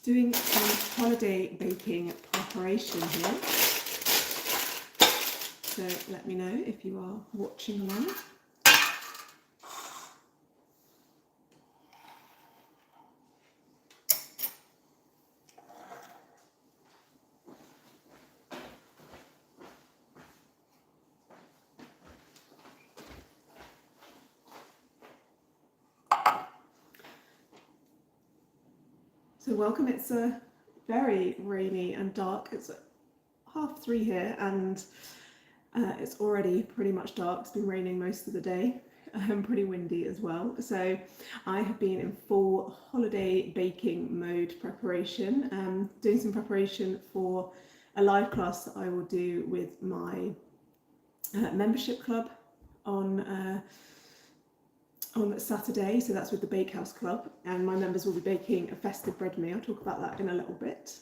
doing some holiday baking preparation here. So let me know if you are watching along. So welcome, it's very rainy and dark. It's 3:30 here and it's already pretty much dark. It's been raining most of the day, pretty windy as well. So I have been in full holiday baking mode preparation, doing some preparation for a live class that I will do with my membership club on Saturday, so that's with the Bakehouse Club, and my members will be baking a festive bread meal. I'll talk about that in a little bit,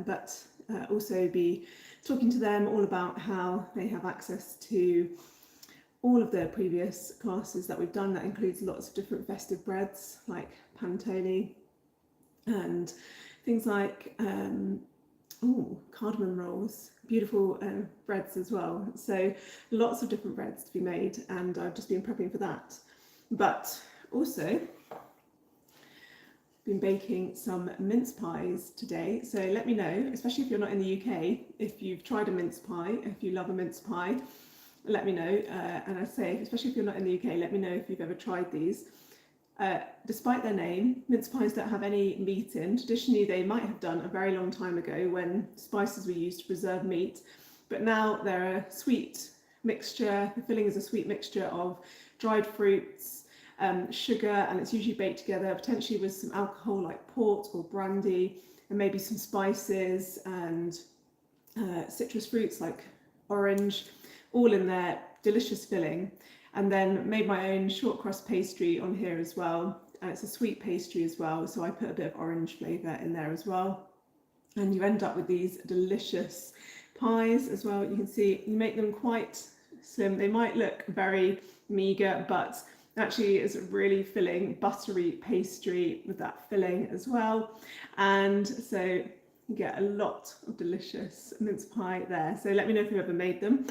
but also be talking to them all about how they have access to all of the previous classes that we've done. That includes lots of different festive breads like panettone and things like cardamom rolls, beautiful breads as well. So lots of different breads to be made, and I've just been prepping for that. But also been baking some mince pies today. So let me know, especially if you're not in the UK, if you've tried a mince pie, if you love a mince pie, let me know. And I say, especially if you're not in the UK, let me know if you've ever tried these. Despite their name, mince pies don't have any meat in. Traditionally, they might have done a very long time ago when spices were used to preserve meat, but now they're a sweet mixture. The filling is a sweet mixture of dried fruits, sugar, and it's usually baked together potentially with some alcohol like port or brandy, and maybe some spices and citrus fruits like orange, all in their delicious filling. And then made my own short crust pastry on here as well, and it's a sweet pastry as well, so I put a bit of orange flavour in there as well, and you end up with these delicious pies as well. You can see you make them quite slim. They might look very meagre, but actually it's a really filling buttery pastry with that filling as well, and so you get a lot of delicious mince pie there. So let me know if you've ever made them,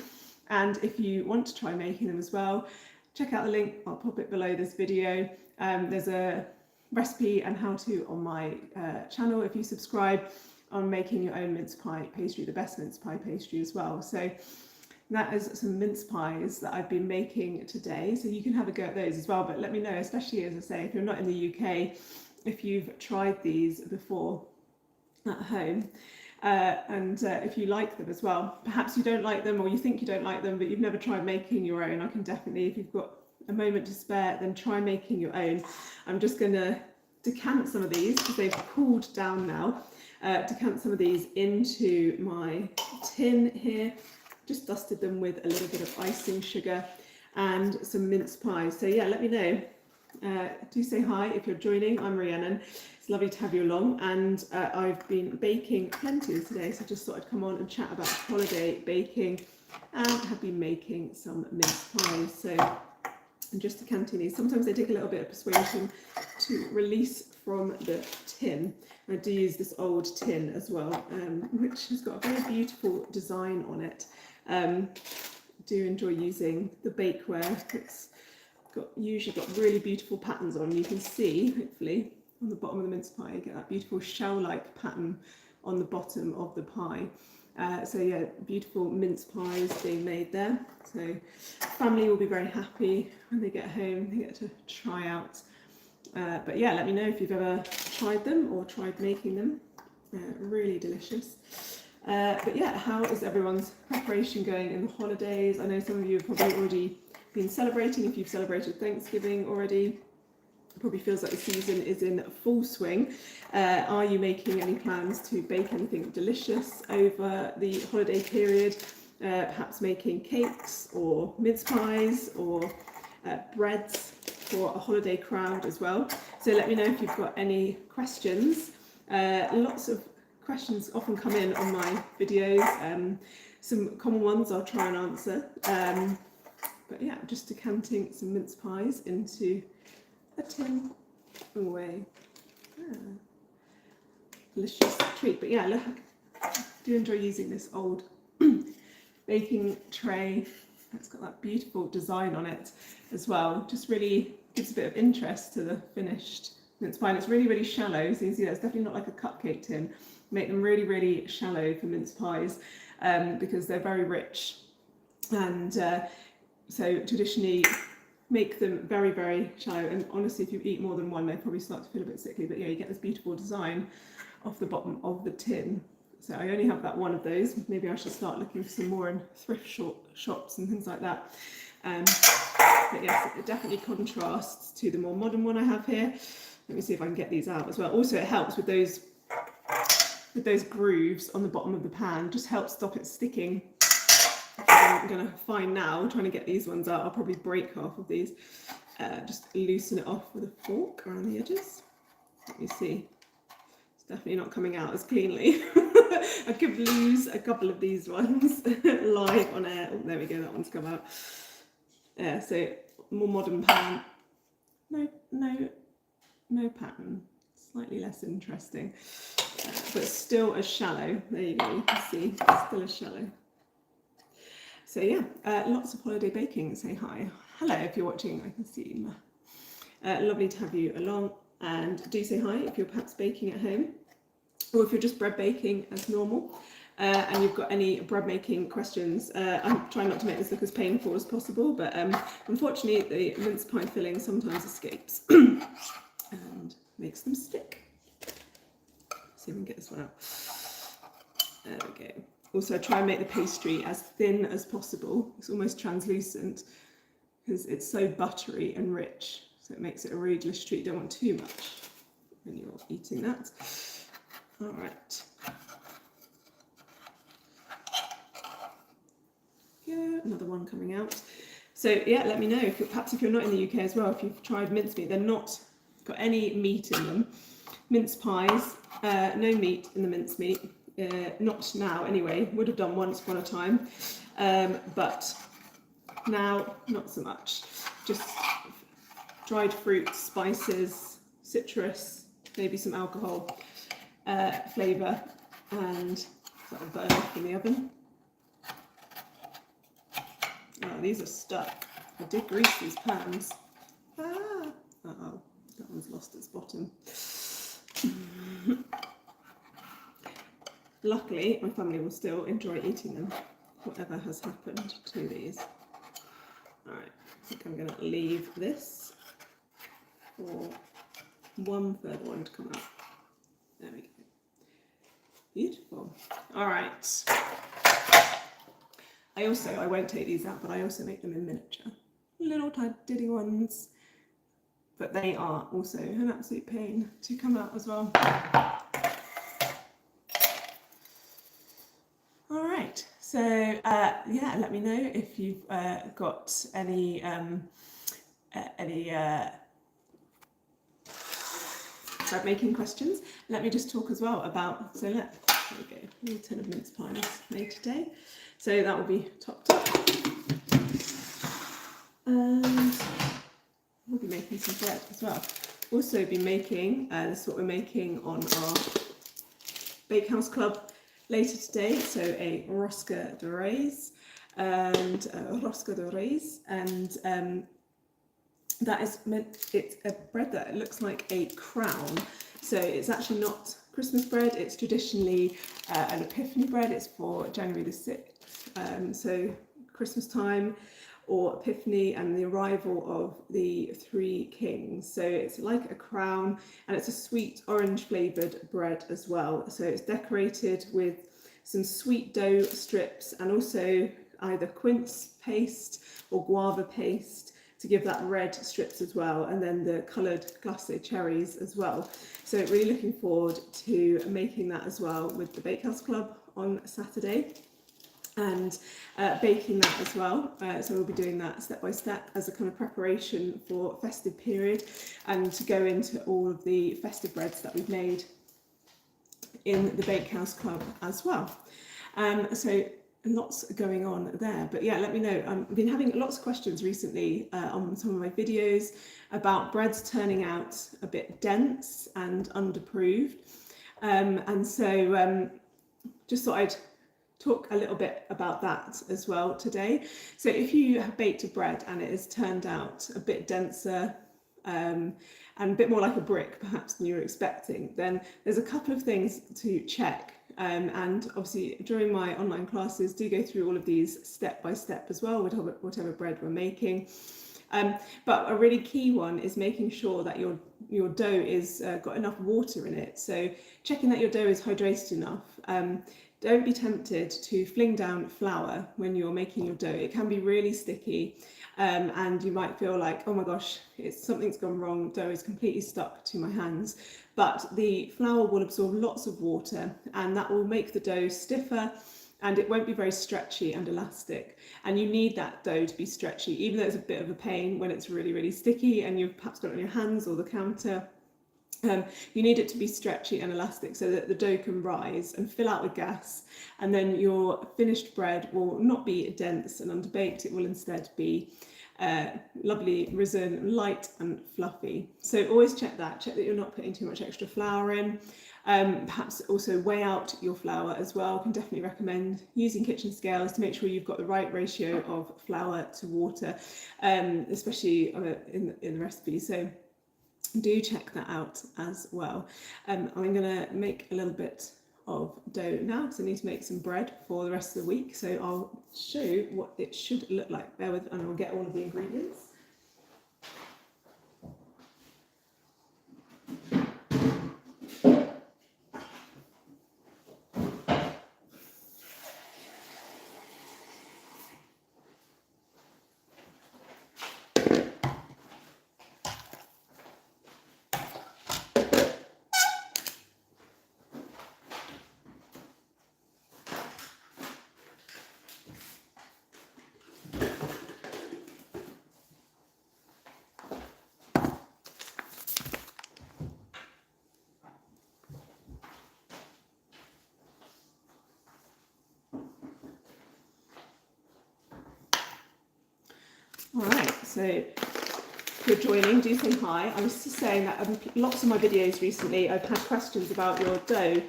and if you want to try making them as well, check out the link, I'll pop it below this video. There's a recipe and how to on my channel if you subscribe, on making your own mince pie pastry, the best mince pie pastry as well. So that is some mince pies that I've been making today, so you can have a go at those as well. But let me know, especially as I say, if you're not in the UK, if you've tried these before at home, and if you like them as well. Perhaps you don't like them, or you think you don't like them, but you've never tried making your own. I can definitely, if you've got a moment to spare, then try making your own. I'm just going to decant some of these because they've cooled down now. Decant some of these into my tin here. Just dusted them with a little bit of icing sugar and some mince pies. So yeah, let me know. Do say hi if you're joining. I'm Rhiannon. It's lovely to have you along, and I've been baking plenty today, so I just thought I'd come on and chat about holiday baking, and have been making some mince pies. So I'm just decanting these. Sometimes they take a little bit of persuasion to release from the tin. I do use this old tin as well, which has got a very beautiful design on it. Do enjoy using the bakeware. It's usually got really beautiful patterns on. You can see, hopefully, on the bottom of the mince pie, you get that beautiful shell-like pattern on the bottom of the pie. So yeah, beautiful mince pies being made there. So family will be very happy when they get home. They get to try out. But yeah, let me know if you've ever tried them or tried making them. Really delicious. But yeah, how is everyone's preparation going in the holidays? I know some of you have probably already been celebrating. If you've celebrated Thanksgiving already, it probably feels like the season is in full swing. Are you making any plans to bake anything delicious over the holiday period? Perhaps making cakes or mince pies or breads for a holiday crowd as well. So let me know if you've got any questions. Lots of questions often come in on my videos. Some common ones I'll try and answer. But yeah, just decanting some mince pies into a tin away. delicious treat. But yeah, look, I do enjoy using this old baking tray. It's got that beautiful design on it as well. Just really gives a bit of interest to the finished mince pie. And it's really, really shallow. So you can see that it's definitely not like a cupcake tin. Make them really, really shallow for mince pies because they're very rich. And so traditionally make them very, very shallow. And honestly, if you eat more than one, they probably start to feel a bit sickly. But yeah, you get this beautiful design off the bottom of the tin. So I only have that one of those. Maybe I should start looking for some more in thrift shops and things like that. But yes, it definitely contrasts to the more modern one I have here. Let me see if I can get these out as well. Also, it helps with those grooves on the bottom of the pan. Just helps stop it sticking. I'm going to find now, trying to get these ones out. I'll probably break half of these. Just loosen it off with a fork around the edges. Let me see. It's definitely not coming out as cleanly. I could lose a couple of these ones live on air. Oh, there we go, that one's come out. Yeah, so more modern pan. No pattern. Slightly less interesting, but still as shallow. There you go, you can see, still as shallow. So yeah, lots of holiday baking. Say hi. Hello if you're watching, I can see you. Lovely to have you along, and do say hi if you're perhaps baking at home, or if you're just bread baking as normal, and you've got any bread making questions. I'm trying not to make this look as painful as possible, but unfortunately the mince pie filling sometimes escapes and makes them stick. Let's see if we can get this one out. There we go. Also, try and make the pastry as thin as possible. It's almost translucent because it's so buttery and rich. So it makes it a really delicious treat. You don't want too much when you're eating that. All right. Yeah, another one coming out. So yeah, let me know if perhaps if you're not in the UK as well, if you've tried mincemeat. They're not got any meat in them. Mince pies, no meat in the mincemeat. Not now anyway, would have done once upon a time, but now not so much. Just dried fruits, spices, citrus, maybe some alcohol, flavour, and that'll burn off in the oven. Oh, these are stuck. I did grease these pans. Uh-oh, that one's lost its bottom. Luckily, my family will still enjoy eating them, whatever has happened to these. Alright, I think I'm going to leave this for one further one to come out. There we go. Beautiful. Alright. I won't take these out, but I also make them in miniature. Little tiny ones. But they are also an absolute pain to come out as well. All right, so yeah, let me know if you've got any bread making questions. Let me just talk as well about, so there we go, a little tin of mince pies made today. So that will be topped up. And we'll be making some bread as well. Also be making, this is what we're making on our Bakehouse Club later today, so a rosca de reis, and that is meant, it's a bread that looks like a crown. So it's actually not Christmas bread, it's traditionally an Epiphany bread. It's for January the 6th, so Christmas time, or Epiphany and the arrival of the three kings. So it's like a crown, and it's a sweet orange flavoured bread as well. So it's decorated with some sweet dough strips and also either quince paste or guava paste to give that red strips as well, and then the coloured glacé cherries as well. So really looking forward to making that as well with the Bakehouse Club on Saturday, and baking that as well. So we'll be doing that step by step as a kind of preparation for festive period, and to go into all of the festive breads that we've made in the Bakehouse Club as well. So lots going on there, but yeah, let me know. I've been having lots of questions recently on some of my videos about breads turning out a bit dense and underproved. And so just thought I'd talk a little bit about that as well today. So if you have baked a bread and it has turned out a bit denser and a bit more like a brick perhaps than you were expecting, then there's a couple of things to check. And obviously during my online classes do go through all of these step by step as well, whatever bread we're making. But a really key one is making sure that your dough is got enough water in it. So checking that your dough is hydrated enough. Don't be tempted to fling down flour when you're making your dough. It can be really sticky, and you might feel like, oh my gosh, something's gone wrong, dough is completely stuck to my hands. But the flour will absorb lots of water, and that will make the dough stiffer, and it won't be very stretchy and elastic. And you need that dough to be stretchy, even though it's a bit of a pain when it's really, really sticky and you've perhaps got it on your hands or the counter. You need it to be stretchy and elastic so that the dough can rise and fill out with gas, and then your finished bread will not be dense and underbaked. It will instead be lovely, risen, light and fluffy. So always check that you're not putting too much extra flour in. Perhaps also weigh out your flour as well. I can definitely recommend using kitchen scales to make sure you've got the right ratio of flour to water, especially in the recipe. So do check that out as well. I'm going to make a little bit of dough now because I need to make some bread for the rest of the week. So I'll show you what it should look like. Bear with, and I'll get all of the ingredients. All right, so if you're joining, do say hi. I was just saying that lots of my videos recently, I've had questions about your dough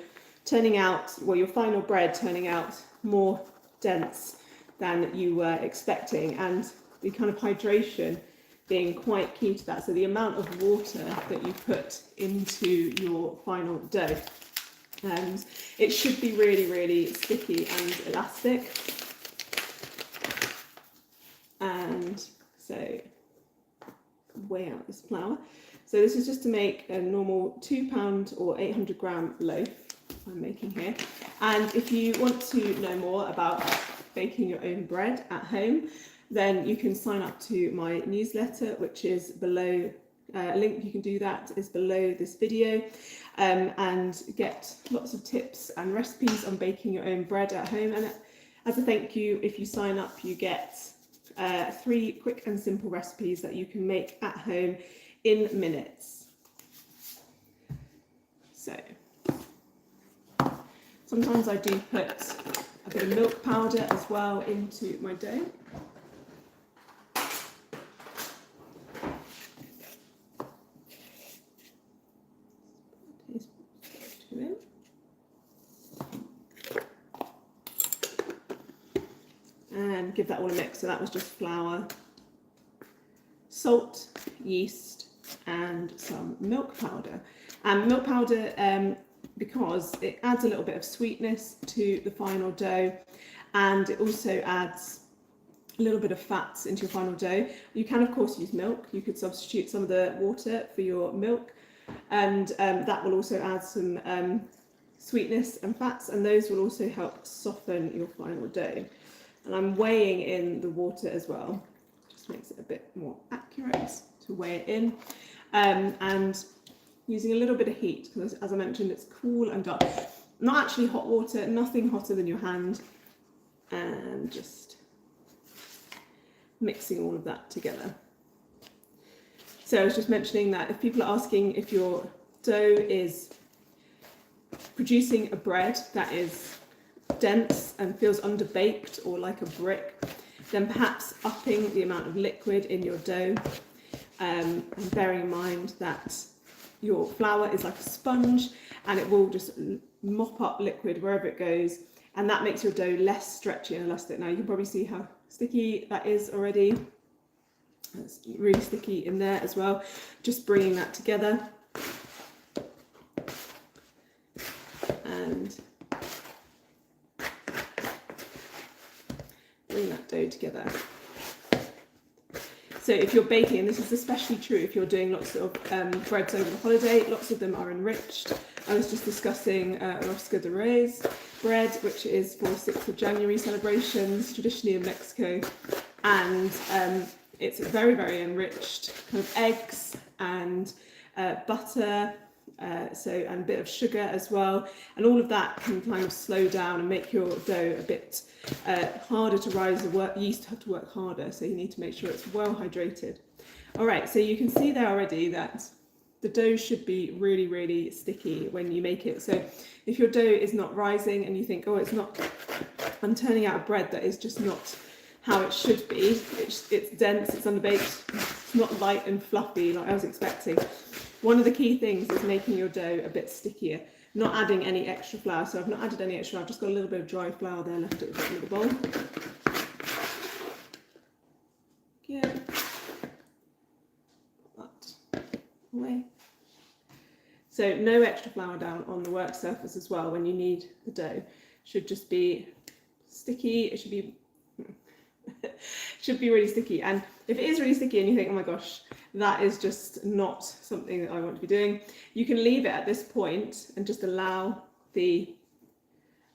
turning out, well, your final bread turning out more dense than you were expecting, and the kind of hydration being quite key to that. So the amount of water that you put into your final dough. And it should be really, really sticky and elastic. And so weigh out this flour. So this is just to make a normal 2 pound or 800 gram loaf I'm making here. And if you want to know more about baking your own bread at home, then you can sign up to my newsletter, which is below. A link you can do that is below this video, and get lots of tips and recipes on baking your own bread at home. And as a thank you, if you sign up, you get 3 quick and simple recipes that you can make at home in minutes. So sometimes I do put a bit of milk powder as well into my dough. And give that all a mix. So that was just flour, salt, yeast, and some milk powder. And milk powder, because it adds a little bit of sweetness to the final dough, and it also adds a little bit of fats into your final dough. You can of course use milk. You could substitute some of the water for your milk, and that will also add some sweetness and fats, and those will also help soften your final dough. And I'm weighing in the water as well, just makes it a bit more accurate to weigh it in, and using a little bit of heat, because as I mentioned, it's cool and dark. Not actually hot water, nothing hotter than your hand, and just mixing all of that together. So I was just mentioning that if people are asking if your dough is producing a bread that is dense and feels underbaked or like a brick, then perhaps upping the amount of liquid in your dough, and bearing in mind that your flour is like a sponge, and it will just mop up liquid wherever it goes, and that makes your dough less stretchy and elastic. Now you can probably see how sticky that is already. It's really sticky in there as well. Just bringing that together. And bring that dough together. So if you're baking, and this is especially true if you're doing lots of breads over the holiday, lots of them are enriched. I was just discussing Rosca de Reyes bread, which is for 6th of January celebrations, traditionally in Mexico. And it's very, very enriched, kind of eggs and butter, and a bit of sugar as well. And all of that can kind of slow down and make your dough a bit harder to rise. The yeast have to work harder, so you need to make sure it's well hydrated. All right, so you can see there already that the dough should be really, really sticky when you make it. So if your dough is not rising and you think, oh, it's not, I'm turning out a bread that is just not how it should be. It's dense, it's underbaked, it's not light and fluffy like I was expecting. One of the key things is making your dough a bit stickier, not adding any extra flour. So I've not added any extra, I've just got a little bit of dry flour there left at the bottom of the bowl. Yeah. Put that away. So no extra flour down on the work surface as well when you knead the dough. Should just be sticky, it should be should be really sticky. And if it is really sticky and you think, oh my gosh, that is just not something that I want to be doing, you can leave it at this point and just allow the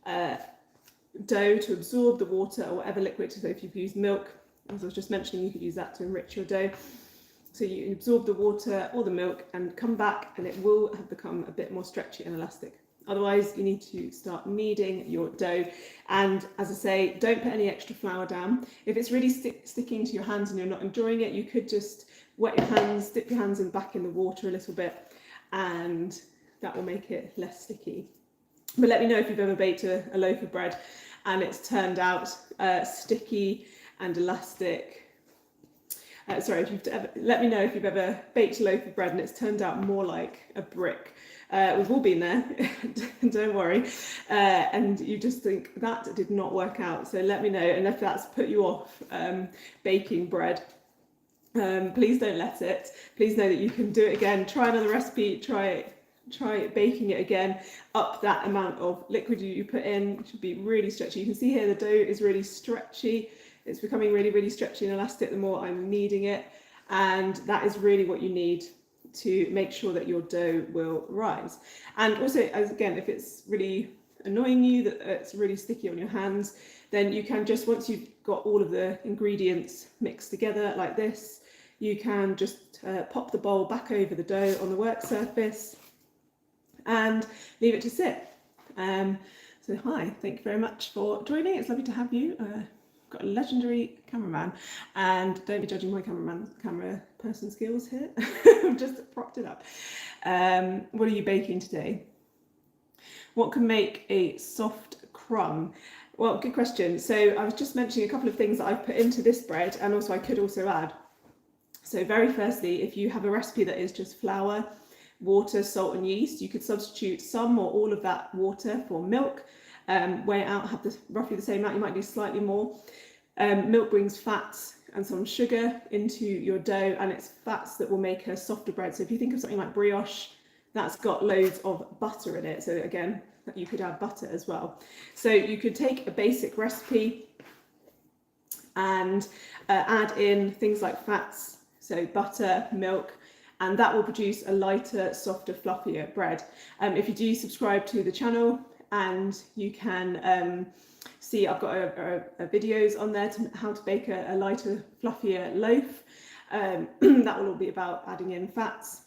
dough to absorb the water or whatever liquid. So if you've used milk, as I was just mentioning, you could use that to enrich your dough. So you absorb the water or the milk and come back, and it will have become a bit more stretchy and elastic. Otherwise, you need to start kneading your dough. And as I say, don't put any extra flour down. If it's really sticking to your hands and you're not enjoying it, you could just wet your hands, dip your hands back in the water a little bit, and that will make it less sticky. But let me know if you've ever baked a loaf of bread and it's turned out sticky and elastic. Let me know if you've ever baked a loaf of bread and it's turned out more like a brick. We've all been there, don't worry, and you just think that did not work out. So let me know, and if that's put you off baking bread, please don't let it. Please know that you can do it again. Try another recipe, try baking it again, up that amount of liquid you put in. It should be really stretchy. You can see here the dough is really stretchy. It's becoming really, really stretchy and elastic the more I'm kneading it, and that is really what you need to make sure that your dough will rise. And also, as again, if it's really annoying you that it's really sticky on your hands, then you can just, once you've got all of the ingredients mixed together like this, you can just pop the bowl back over the dough on the work surface and leave it to sit. So hi, thank you very much for joining. It's lovely to have you. Got a legendary cameraman, and don't be judging my camera person skills here. I've just propped it up. What are you baking today? What can make a soft crumb? Well, good question. So I was just mentioning a couple of things that I've put into this bread, and also I could also add. So very firstly, if you have a recipe that is just flour, water, salt and yeast, you could substitute some or all of that water for milk. Weigh it out, have roughly the same amount. You might do slightly more. Milk brings fats and some sugar into your dough, and it's fats that will make a softer bread. So if you think of something like brioche, that's got loads of butter in it. So again, you could add butter as well. So you could take a basic recipe and add in things like fats, so butter, milk, and that will produce a lighter, softer, fluffier bread. If you do subscribe to the channel, and you can see I've got videos on there to how to bake a lighter, fluffier loaf. That will all be about adding in fats.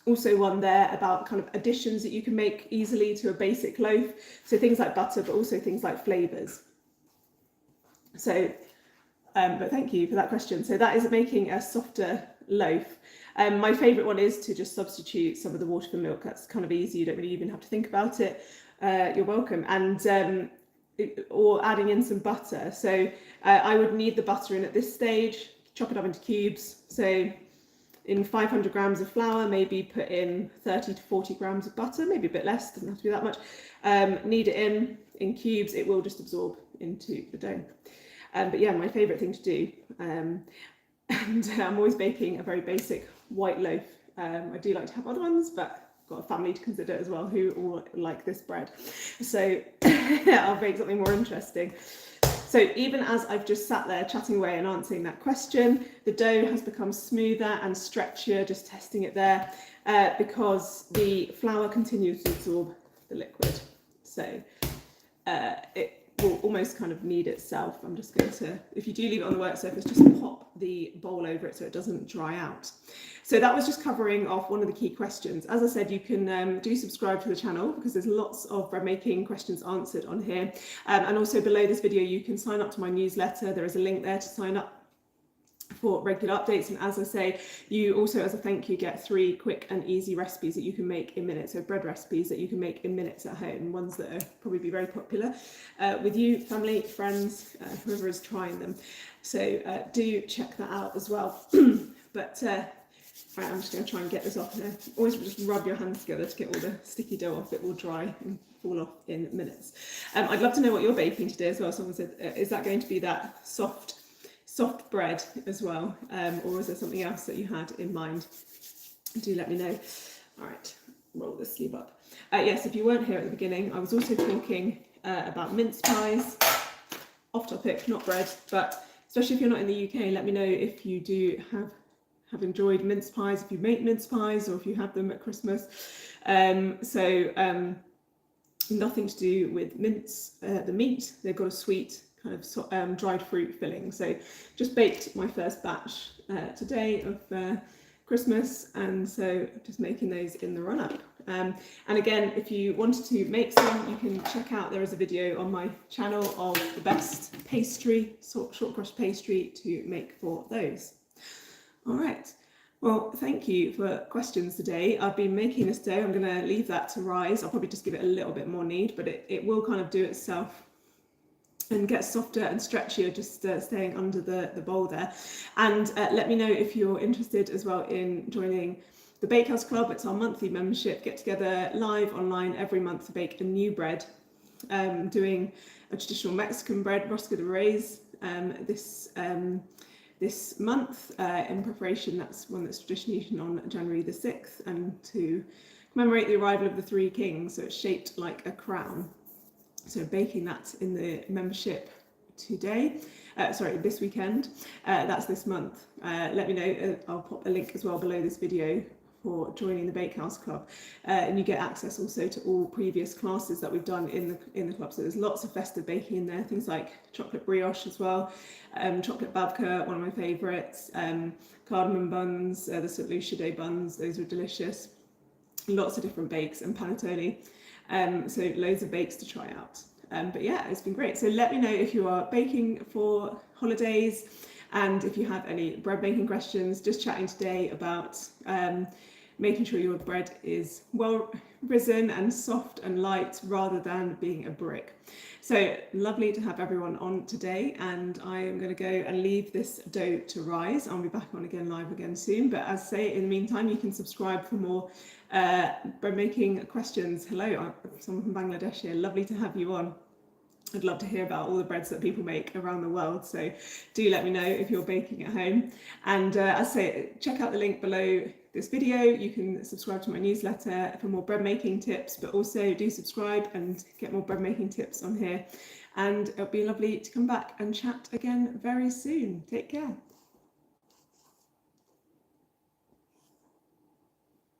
Also one there about kind of additions that you can make easily to a basic loaf. So things like butter, but also things like flavours. So, but thank you for that question. So that is making a softer loaf. My favourite one is to just substitute some of the water for milk. That's kind of easy. You don't really even have to think about it. You're welcome. And or adding in some butter. So I would knead the butter in at this stage, chop it up into cubes. So In 500 grams of flour, maybe put in 30 to 40 grams of butter, maybe a bit less, doesn't have to be that much. Knead it in cubes, it will just absorb into the dough. But yeah, my favourite thing to do, and I'm always baking a very basic white loaf. I do like to have other ones, but I've got a family to consider as well who all like this bread. So I'll bake something more interesting. So even as I've just sat there chatting away and answering that question, the dough has become smoother and stretchier, just testing it there, because the flour continues to absorb the liquid. So it will almost kind of knead itself. I'm just going to, if you do leave it on the work surface, just pop the bowl over it so it doesn't dry out. So that was just covering off one of the key questions. As I said, you can do subscribe to the channel because there's lots of bread making questions answered on here. And also below this video, you can sign up to my newsletter. There is a link there to sign up for regular updates, and as I say, you also, as a thank you, get 3 quick and easy recipes that you can make in minutes. So bread recipes that you can make in minutes at home, ones that are probably be very popular with you, family, friends, whoever is trying them. So do check that out as well. But right, I'm just going to try and get this off now. Always just rub your hands together to get all the sticky dough off. It will dry and fall off in minutes. I'd love to know what you're baking today as well. Someone said, is that going to be that soft bread as well, or is there something else that you had in mind? Do let me know. All right, roll this sleeve up. Yes, if you weren't here at the beginning, I was also talking about mince pies. Off topic, not bread, but especially if you're not in the UK, let me know if you do have enjoyed mince pies, if you make mince pies, or if you have them at Christmas. Nothing to do with mince, the meat. They've got a sweet kind of dried fruit filling. So just baked my first batch today of Christmas, and so just making those in the run-up. And again, if you wanted to make some, you can check out, there is a video on my channel of the best pastry, short crust pastry to make for those. All right, well, thank you for questions today. I've been making this dough. I'm going to leave that to rise. I'll probably just give it a little bit more knead, but it will kind of do itself and get softer and stretchier, just staying under the bowl there. And let me know if you're interested as well in joining the Bakehouse Club. It's our monthly membership, get together live online every month to bake a new bread. Doing a traditional Mexican bread, Rosca de Reyes, this month in preparation. That's one that's traditionally eaten on January the 6th, and to commemorate the arrival of the 3 kings, so it's shaped like a crown. So baking that in the membership today, this weekend, that's this month. Let me know, I'll pop a link as well below this video for joining the Bakehouse Club, and you get access also to all previous classes that we've done in the club. So there's lots of festive baking in there, things like chocolate brioche as well, chocolate babka, one of my favourites, cardamom buns, the St. Lucia Day buns, those are delicious, lots of different bakes, and panettone. So loads of bakes to try out. But yeah, it's been great. So let me know if you are baking for holidays, and if you have any bread making questions. Just chatting today about making sure your bread is well risen and soft and light rather than being a brick. So lovely to have everyone on today, and I am going to go and leave this dough to rise. I'll be back on again live again soon, but as I say, in the meantime, you can subscribe for more bread making questions. Hello, someone from Bangladesh here, lovely to have you on. I'd love to hear about all the breads that people make around the world, so do let me know if you're baking at home. And as I say, check out the link below this video. You can subscribe to my newsletter for more bread making tips, but also do subscribe and get more bread making tips on here. And it'll be lovely to come back and chat again very soon. Take care.